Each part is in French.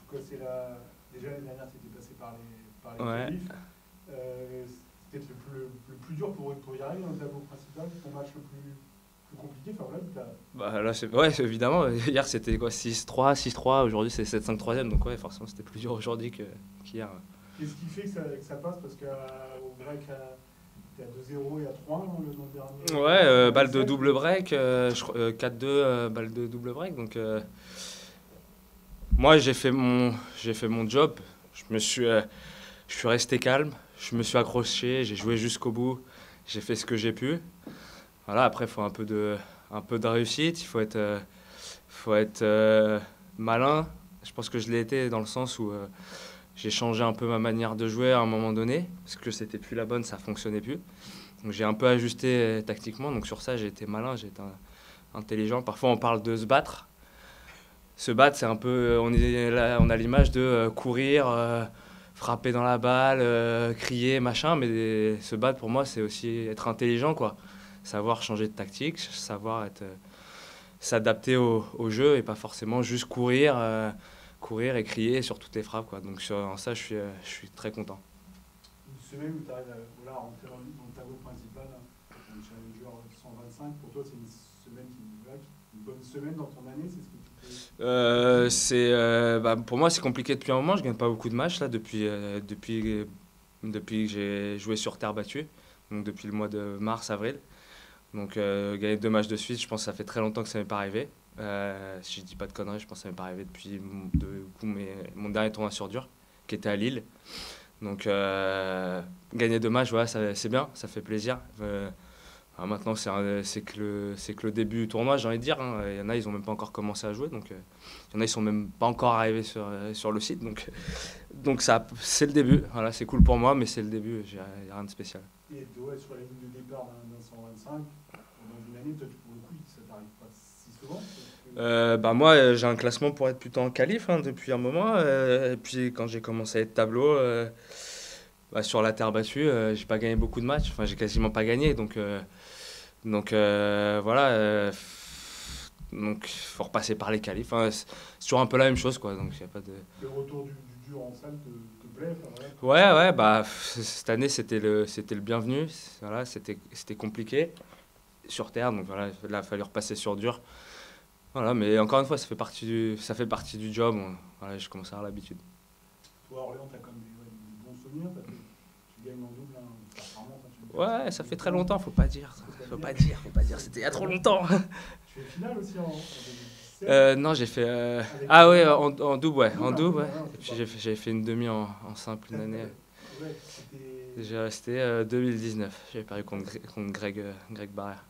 quoi, déjà l'année dernière, tu étais passé par les Ouais. qualifs. C'était peut-être le plus dur pour y arriver dans le tableau principal, ton match le plus compliqué. Enfin voilà, Bah, là, ouais, évidemment. Hier, c'était quoi, 6-3, 6-3. Aujourd'hui, c'est 7-5 troisième. Donc, ouais, forcément, c'était plus dur aujourd'hui qu'hier. qu'est-ce qui fait que ça passe? Parce qu'au break, t'es à 2-0 et à 3 dans le Ouais, dernier balle de set. double break. 4-2, balle de double break. Donc, moi, j'ai fait mon job. Je suis resté calme. Je me suis accroché. J'ai joué jusqu'au bout. J'ai fait ce que j'ai pu. Voilà, après, il faut un peu de réussite. Faut être malin. Je pense que je l'ai été dans le sens où j'ai changé un peu ma manière de jouer à un moment donné, parce que c'était plus la bonne, ça fonctionnait plus. Donc j'ai un peu ajusté tactiquement, donc sur ça j'ai été malin, j'ai été intelligent. Parfois on parle de se battre. Se battre, c'est un peu, on est là, on a l'image de courir, frapper dans la balle, crier, machin, mais se battre pour moi c'est aussi être intelligent, quoi. Savoir changer de tactique, savoir s'adapter au jeu et pas forcément juste courir et crier sur toutes les frappes, quoi. Donc sur ça, je suis très content. Une semaine où tu arrives à rentrer dans le tableau principal, dans le Challenger 125, pour toi c'est une semaine une bonne semaine dans ton année, c'est ce que tu peux. Bah, pour moi, c'est compliqué depuis un moment. Je gagne pas beaucoup de matchs là depuis que j'ai joué sur terre battue, donc depuis le mois de mars, avril. Donc gagner 2 matchs de suite, je pense que ça fait très longtemps que ça m'est pas arrivé. Si je dis pas de conneries, je pense que ça m'est pas arrivé depuis mon dernier tournoi sur dur, qui était à Lille. Donc gagner 2 matchs, voilà, c'est bien, ça fait plaisir. Alors maintenant, c'est que le début du tournoi, j'ai envie de dire, hein. Il y en a, ils ont même pas encore commencé à jouer. Donc il y en a, ils sont même pas encore arrivés sur le site. Donc ça, c'est le début. Voilà, c'est cool pour moi, mais c'est le début. Y a rien de spécial. Et ouais, sur la ligne de départ d'un 125, dans une année, toi, pour le coup, ça t'arrive pas si souvent. Bah moi, j'ai un classement pour être plutôt en qualif hein, depuis un moment. Et puis quand j'ai commencé à être tableau, bah, sur la terre battue, j'ai pas gagné beaucoup de matchs. Enfin, j'ai quasiment pas gagné. Voilà. Donc faut repasser par les qualifs. Enfin, c'est toujours un peu la même chose, quoi. Donc y a pas de. Le retour du dur en salle te plaît, enfin, voilà. Ouais, bah cette année c'était le bienvenu. Voilà, c'était compliqué sur terre. Donc voilà, il a fallu repasser sur dur. Voilà, mais encore une fois, ça fait partie du job. Voilà, je commence à avoir l'habitude. Toi, Orléans, t'as quand même des bons souvenirs, tu gagnes en double, hein, ça remonte, hein, tu me diras, Ouais, ça ça fait fait très longtemps. longtemps, faut pas dire. Faut pas dire, c'était il y a trop longtemps. Tu fais finale aussi en 2017 Non, j'ai fait. avec Ah ouais, Roland. en double, ouais. En En double, double, ouais. voilà, Et c'est puis pas. j'avais fait une demi en simple une année. Ouais, c'était. J'ai resté 2019. J'avais perdu contre Greg Barrère.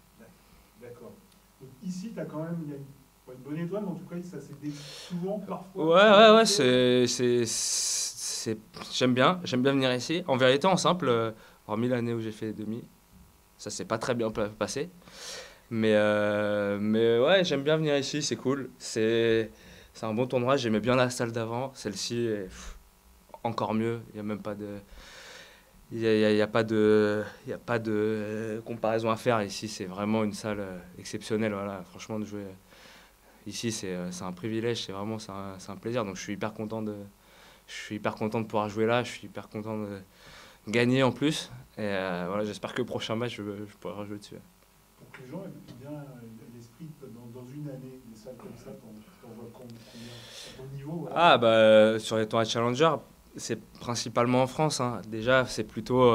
D'accord. Donc ici, tu as quand même il y a pas une bonne étoile, mais en tout cas, ça s'est souvent, parfois. Ouais, j'aime bien venir ici. En vérité, en simple, hormis l'année où j'ai fait demi, ça s'est pas très bien passé. Mais ouais, j'aime bien venir ici, c'est cool. C'est un bon tournoi, j'aimais bien la salle d'avant. Celle-ci est encore mieux. Il y a même pas de, il y a pas de, il y a pas de comparaison à faire. Ici, c'est vraiment une salle exceptionnelle. Voilà, franchement, de jouer ici, c'est un privilège. C'est un plaisir. Donc, je suis hyper content de pouvoir jouer là. Je suis hyper content de gagner en plus. Et voilà, j'espère que le prochain match, je pourrai rejouer dessus. Pour que les gens aient bien l'esprit, dans une année, des salles comme ça, t'en vois combien à ton niveau, voilà. Ah, bah, sur les tournois Challenger, c'est principalement en France, hein. Déjà, c'est plutôt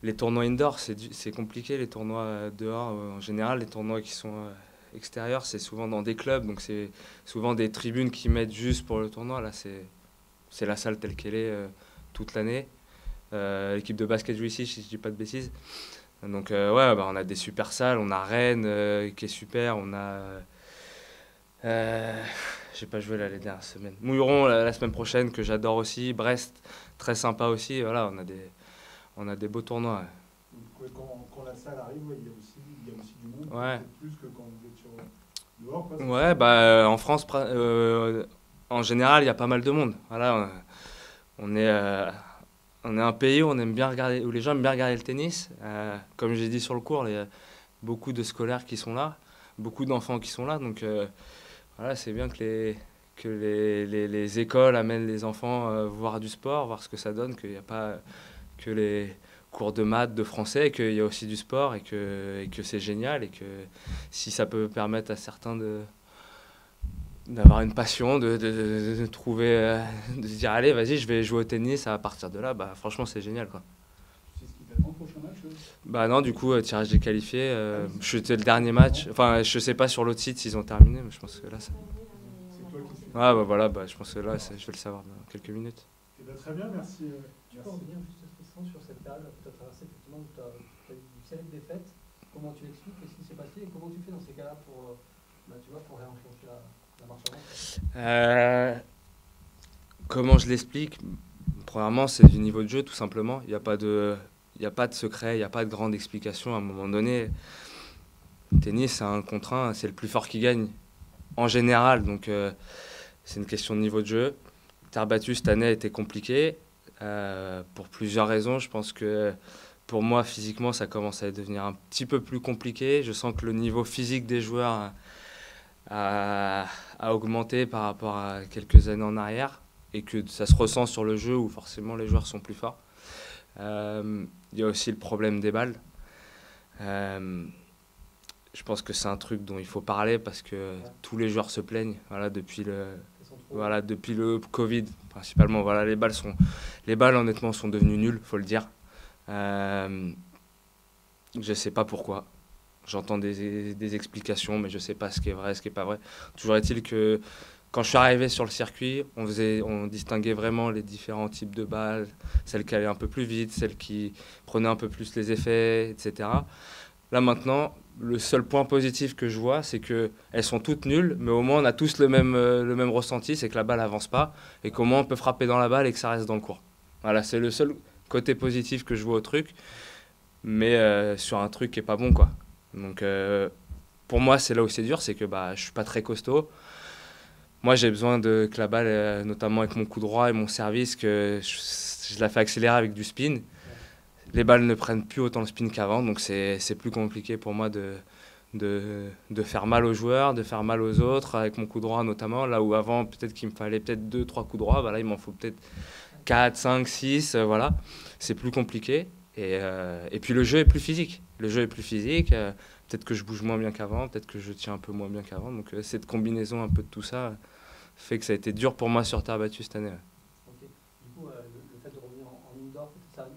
les tournois indoor, c'est compliqué, les tournois dehors. En général, les tournois qui sont extérieurs, c'est souvent dans des clubs, donc c'est souvent des tribunes qui mettent juste pour le tournoi. Là, c'est la salle telle qu'elle est toute l'année. L'équipe de basket joue ici, si je dis pas de bêtises. Donc, ouais, bah, on a des super salles. On a Rennes qui est super. On a. Euh, j'ai pas joué là les dernières semaines. Mouilleron la semaine prochaine que j'adore aussi. Brest, très sympa aussi. Voilà, on a des beaux tournois. Donc, ouais, quand la salle arrive, ouais, il y a aussi du monde, Ouais, peut-être plus que quand vous êtes dehors, quoi, ouais, c'est ça? ouais bah, en France, en général, il y a pas mal de monde. Voilà, on est, euh, on est un pays où on aime bien regarder, où les gens aiment bien regarder le tennis. Comme j'ai dit sur le cours, il y a beaucoup de scolaires qui sont là, beaucoup d'enfants qui sont là. Donc voilà, c'est bien que les écoles amènent les enfants voir du sport, voir ce que ça donne, qu'il n'y a pas que les cours de maths, de français, qu'il y a aussi du sport et que c'est génial et que si ça peut permettre à certains d'avoir une passion, de trouver, de se dire allez vas-y je vais jouer au tennis, à partir de là, bah, franchement c'est génial quoi. Tu sais ce qui t'attend au prochain match? Bah non, du coup, tirage des qualifiés, c'était le dernier match, enfin je sais pas sur l'autre site s'ils ont terminé, mais je pense que là ça... C'est toi qui sais. Ah bah voilà, bah, je pense que là je vais le savoir dans quelques minutes. Eh ben, très bien, merci. Tu peux revenir juste Tristan sur cette période que tu as traversée, effectivement, où tu as eu une série de défaites. Comment tu l'expliques? Qu'est-ce qui s'est passé? Et comment tu fais dans ces cas-là pour, tu vois, pour réenclencher la marche avant? Comment je l'explique? Premièrement, c'est du niveau de jeu, tout simplement. Il n'y a pas de secret, il n'y a pas de grande explication. À un moment donné, le tennis, c'est un contre un, c'est le plus fort qui gagne, en général. Donc, c'est une question de niveau de jeu. Terre battue, cette année, a été compliquée, pour plusieurs raisons. Je pense que, pour moi, physiquement, ça commence à devenir un petit peu plus compliqué. Je sens que le niveau physique des joueurs a augmenté par rapport à quelques années en arrière et que ça se ressent sur le jeu où forcément les joueurs sont plus forts. Il y a aussi le problème des balles. Je pense que c'est un truc dont il faut parler parce que tous les joueurs se plaignent depuis le Covid principalement. Voilà, les balles honnêtement sont devenues nulles, faut le dire. Je ne sais pas pourquoi. J'entends des explications, mais je ne sais pas ce qui est vrai, ce qui n'est pas vrai. Toujours est-il que quand je suis arrivé sur le circuit, on distinguait vraiment les différents types de balles, celles qui allaient un peu plus vite, celles qui prenaient un peu plus les effets, etc. Là maintenant, le seul point positif que je vois, c'est qu'elles sont toutes nulles, mais au moins on a tous le même ressenti, c'est que la balle n'avance pas, et qu'au moins on peut frapper dans la balle et que ça reste dans le court. Voilà, c'est le seul côté positif que je vois au truc, mais sur un truc qui n'est pas bon, quoi. Donc pour moi, c'est là où c'est dur, c'est que je ne suis pas très costaud. Moi, j'ai besoin que la balle, notamment avec mon coup droit et mon service, que je la fais accélérer avec du spin. Les balles ne prennent plus autant le spin qu'avant, donc c'est plus compliqué pour moi de faire mal aux joueurs, de faire mal aux autres, avec mon coup droit notamment. Là où avant, peut-être qu'il me fallait peut-être 2-3 coups droits, là, il m'en faut peut-être 4, 5, 6, voilà. C'est plus compliqué. Et puis le jeu est plus physique. Le jeu est plus physique. Peut-être que je bouge moins bien qu'avant, peut-être que je tiens un peu moins bien qu'avant. Donc cette combinaison un peu de tout ça fait que ça a été dur pour moi sur terre battue cette année. Ok. Du coup, le fait de revenir en indoor, ça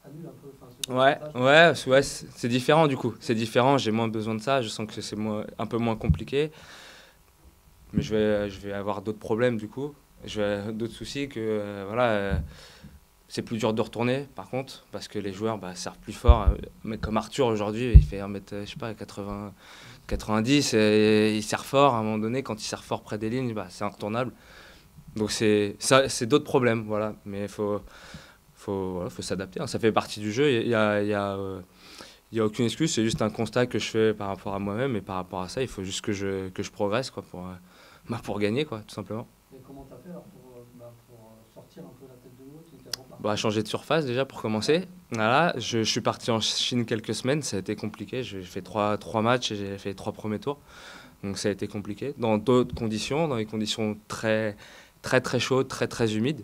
annule un peu Ouais, c'est différent du coup. C'est différent, j'ai moins besoin de ça. Je sens que c'est un peu moins compliqué. Mais je vais avoir d'autres problèmes du coup. Je vais avoir d'autres soucis que c'est plus dur de retourner, par contre, parce que les joueurs servent plus fort. Mais comme Arthur, aujourd'hui, il fait 1m, je sais pas, 80, 90, et il sert fort. À un moment donné, quand il sert fort près des lignes, c'est inretournable. Donc c'est d'autres problèmes, voilà. Mais il faut s'adapter, hein. Ça fait partie du jeu. Il y a aucune excuse, c'est juste un constat que je fais par rapport à moi-même. Et par rapport à ça, il faut juste que je progresse quoi, pour gagner, quoi, tout simplement. Et comment tu as fait alors pour sortir un peu la tête de l'eau? Changer de surface déjà pour commencer. Voilà, je suis parti en Chine quelques semaines, ça a été compliqué. J'ai fait trois matchs et j'ai fait les 3 premiers tours. Donc ça a été compliqué. Dans d'autres conditions, dans des conditions très, très, très chaudes, très, très humides.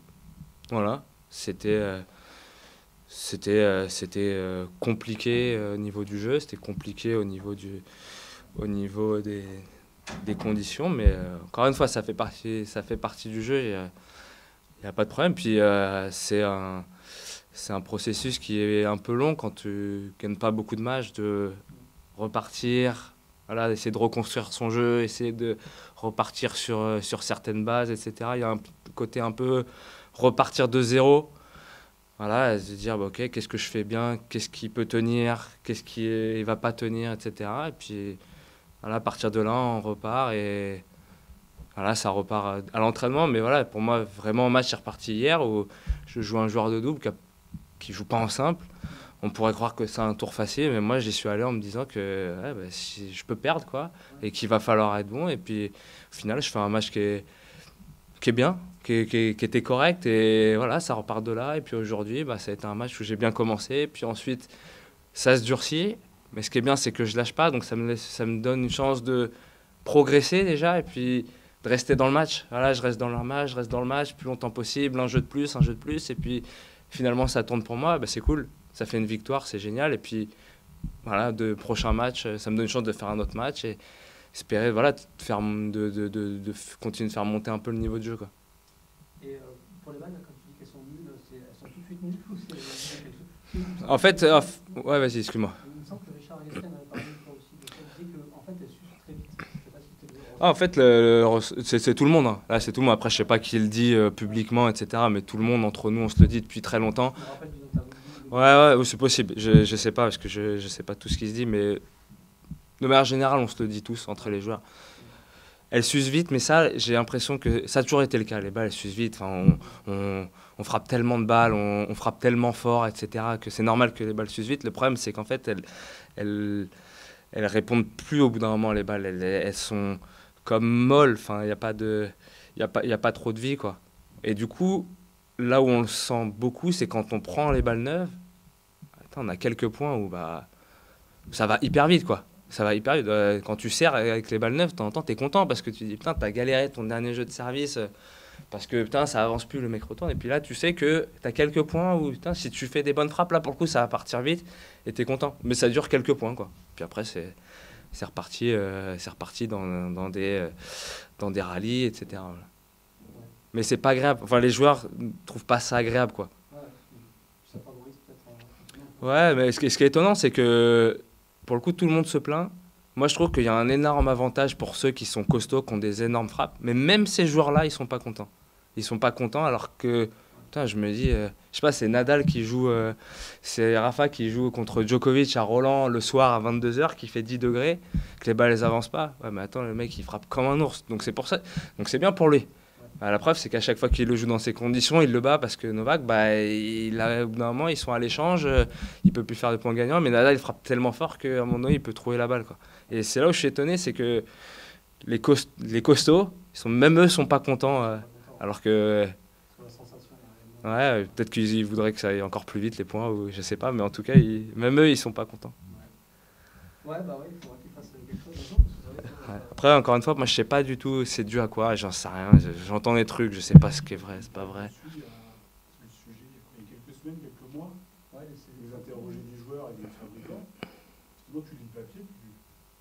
Voilà, c'était compliqué au niveau du jeu, c'était compliqué au niveau des conditions. Mais encore une fois, ça fait partie du jeu. Il n'y a pas de problème. Puis c'est un processus qui est un peu long quand tu gagnes pas beaucoup de matchs, de repartir, voilà, essayer de reconstruire son jeu, essayer de repartir sur certaines bases, etc. Il y a un côté un peu repartir de zéro. Voilà, se dire ok, qu'est-ce que je fais bien, qu'est-ce qui peut tenir, qu'est-ce qui ne va pas tenir, etc. Et puis voilà, à partir de là, on repart et voilà, ça repart à l'entraînement. Mais voilà, pour moi, vraiment, le match est reparti hier où je joue un joueur de double qui joue pas en simple. On pourrait croire que c'est un tour facile, mais moi, j'y suis allé en me disant que si je peux perdre, quoi, et qu'il va falloir être bon. Et puis, au final, je fais un match qui est bien, qui était correct. Et voilà, ça repart de là. Et puis aujourd'hui, ça a été un match où j'ai bien commencé. Puis ensuite, ça se durcit. Mais ce qui est bien, c'est que je lâche pas. Donc ça me donne une chance de progresser déjà. Et puis de rester dans le match. Voilà, je reste dans le match, je reste dans le match, plus longtemps possible, un jeu de plus, et puis finalement ça tourne pour moi, bah, c'est cool. Ça fait une victoire, c'est génial, et puis voilà, de prochains matchs, ça me donne une chance de faire un autre match, et espérer voilà, de continuer de faire monter un peu le niveau de jeu, quoi. Et pour les balles, quand tu dis qu'elles sont nulles, elles sont tout de suite nulles ou c'est quelque chose? En fait, ouais, vas-y, excuse-moi. Il me semble que Richard Gasquet en avait parlé une fois aussi, il disait qu'en fait, elles s'usent très vite. Je sais pas si c'était En fait, c'est tout le monde. Hein. Là, c'est tout le monde. Après, je sais pas qui le dit publiquement, etc. Mais tout le monde, entre nous, on se le dit depuis très longtemps. Je me rappelle d'une interview. Ouais, c'est possible. Je sais pas, parce que je sais pas tout ce qui se dit, mais de manière générale, on se le dit tous entre les joueurs. Elles s'usent vite, mais ça, j'ai l'impression que ça a toujours été le cas. Les balles, elles s'usent vite. Enfin, on frappe tellement de balles, on frappe tellement fort, etc., que c'est normal que les balles s'usent vite. Le problème, c'est qu'en fait, elles répondent plus au bout d'un moment, les balles. Elles sont comme molles. Enfin, il y a pas trop de vie, quoi. Et du coup, là où on le sent beaucoup, c'est quand on prend les balles neuves. Attends, on a quelques points où bah, ça va hyper vite, quoi. Ça va hyper vite. Quand tu sers avec les balles neuves, de temps en temps, t'es content parce que tu dis, putain, t'as galéré ton dernier jeu de service parce que, putain, ça avance plus, le mec retourne. Et puis là, tu sais que t'as quelques points où, putain, si tu fais des bonnes frappes, là, pour le coup, ça va partir vite et t'es content. Mais ça dure quelques points, quoi. Puis après, c'est reparti dans des rallyes, etc. Voilà. Mais c'est pas agréable. Enfin, les joueurs ne trouvent pas ça agréable, quoi. Ça favorise peut-être. Ouais, mais ce qui est étonnant, c'est que pour le coup, tout le monde se plaint. Moi, je trouve qu'il y a un énorme avantage pour ceux qui sont costauds, qui ont des énormes frappes. Mais même ces joueurs-là, ils sont pas contents. Ils sont pas contents alors que, putain, je me dis, je sais pas, c'est Nadal qui joue, c'est Rafa qui joue contre Djokovic à Roland le soir à 22h, qui fait 10 degrés, que les balles, elles avancent pas. Ouais, mais attends, le mec, il frappe comme un ours. Donc c'est pour ça. Donc c'est bien pour lui. Bah, la preuve, c'est qu'à chaque fois qu'il le joue dans ces conditions, il le bat parce que Novak, bah, au bout d'un moment, ils sont à l'échange, il peut plus faire de points gagnants, mais Nadal, il frappe tellement fort qu'à un moment donné, il peut trouver la balle, quoi. Et c'est là où je suis étonné, c'est que les costauds, même eux, sont pas contents, alors que ouais, peut-être qu'ils voudraient que ça aille encore plus vite les points, ou je sais pas, mais en tout cas, même eux, ils sont pas contents. Ouais, bah ouais, il faudra qu'ils fassent quelque chose. Ouais. Après, encore une fois, moi je sais pas du tout c'est dû à quoi, j'en sais rien, j'entends des trucs, je sais pas ce qui est vrai, c'est pas vrai. Le sujet, il y a quelques semaines, quelques mois, vous interrogez des joueurs et des fabricants, sinon tu lis le papier,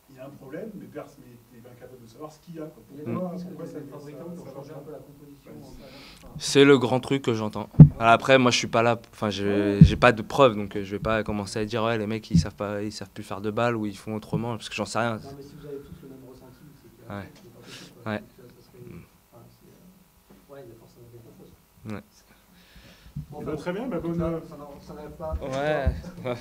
il y a un problème, mais personne n'est incapable de savoir ce qu'il y a. Pourquoi ça fabricants qui ont changé un peu la composition. C'est le grand truc que j'entends. Après, moi je suis pas là, enfin j'ai pas de preuves, donc je vais pas commencer à dire ouais les mecs ils savent plus faire de balles ou ils font autrement, parce que j'en sais rien. Non mais si vous avez tous le même ressenti, c'est qu'il y a Ouais. ouais, il y a forcément quelque chose. Ouais. Bon, très bien, bah, bonne. Ça n'arrête pas. Ouais.